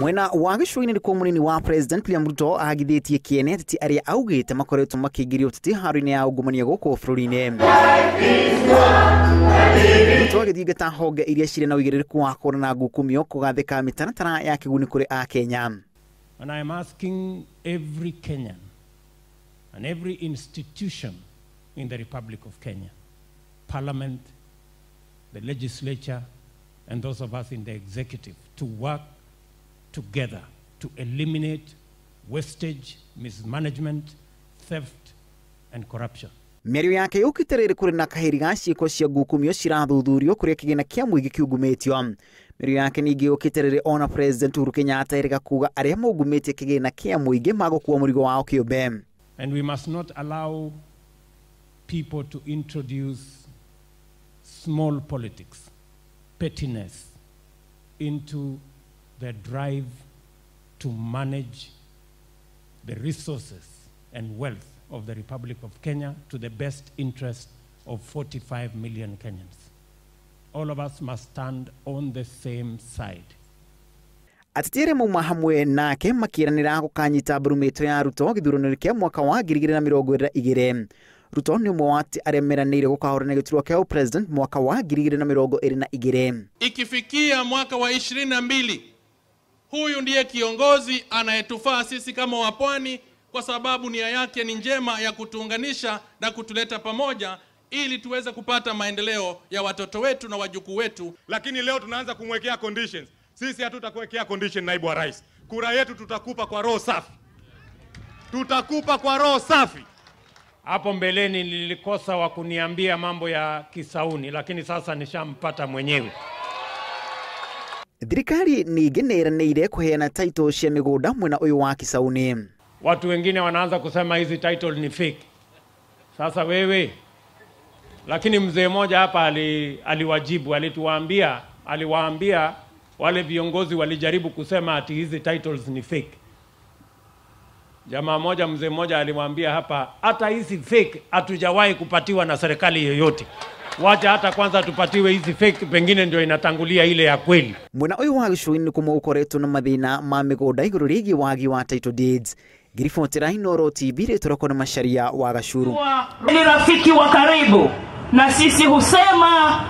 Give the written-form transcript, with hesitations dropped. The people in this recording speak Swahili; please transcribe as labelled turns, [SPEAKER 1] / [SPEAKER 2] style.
[SPEAKER 1] Mwena wa gĩcũa-inĩ nĩkuo mũnini wa President William RUTO agithĩtie kĩene atĩ arĩa augĩte makoretwo makĩingĩria ũteti haro-ini ya ungumania gũkũ bũrũri-inĩ. RUTO agĩthingata honge iria cirĩ na ũigĩrĩrĩku wa kũhũrana ngukumio kũgathĩka mĩtaratara ya kĩguni kũrĩ Akenya.
[SPEAKER 2] And I am asking every Kenyan and every institution in the Republic of Kenya, Parliament, the legislature, and those of us in the executive, to work together to eliminate wastage, mismanagement, theft, and corruption.
[SPEAKER 1] Mĩario yake yũkĩte kũrĩ na kahĩri ga ciĩko cia ngukumio cirathuthurio kũrĩa kĩgĩna kĩa mũingĩ kĩungumĩtio. Mĩario yake ningĩ yũkĩte ona President Uhuru Kenyatta erĩga kuga arĩa maungumĩtie kĩgĩna kĩa mũingĩ magũkua mũrigo wao kĩũmbe.
[SPEAKER 2] And we must not allow people to introduce small politics, pettiness, into the drive to manage the resources and wealth of the Republic of Kenya to the best interest of 45 million Kenyans. All of us must stand on the same side.
[SPEAKER 1] Atitiere mauma hamwe nake makĩranĩra gũkanyita mbaru mĩto ya RUTO gĩthurano kĩa mwaka wa 2022. RUTO nĩ ũmwe wa arĩa meranĩire gũkahũrana gĩturwa kĩa President mwaka wa 2022.
[SPEAKER 3] Ikifikia mwaka wa 22, huyu ndiye kiongozi anayetufaa sisi kama wapwani, kwa sababu nia yake ni njema ya kutuunganisha na kutuleta pamoja ili tuweze kupata maendeleo ya watoto wetu na wajukuu wetu.
[SPEAKER 4] Lakini leo tunaanza kumwekea conditions. Sisi hatutakuwekea condition, naibu wa rais. Kura yetu tutakupa kwa roho safi. Tutakupa kwa roho safi.
[SPEAKER 2] Hapo mbeleni nilikosa wa kuniambia mambo ya Kisauni, lakini sasa nishampata mwenyewe.
[SPEAKER 1] Thirikari ningĩ nĩĩranĩire kũheana title cia mĩgũnda mwena ũyũ wa Kisauni.
[SPEAKER 2] Watu wengine wanaanza kusema hizi title ni fake. Sasa wewe, lakini mzee mmoja hapa aliwajibu, aliwaambia wale viongozi walijaribu kusema ati hizi titles ni fake. Jamaa moja, mzee mmoja aliwaambia hapa, hata hizi fake hatujawahi kupatiwa na serikali yoyote. Wacha hata kwanza tupatiwe hizi fake, pengine ndio inatangulia ile ya kweli.
[SPEAKER 1] Mwena ũyũ wa gĩcũa-inĩ nĩkuo gũkoretwo na mathĩna ma mĩgũnda igũrũ rĩgiĩ wagi wa title deeds. Ngiribotera Inooro TV rĩtũroko na Macharia wa Gachuru.
[SPEAKER 5] Ni rafiki wa karibu na sisi husema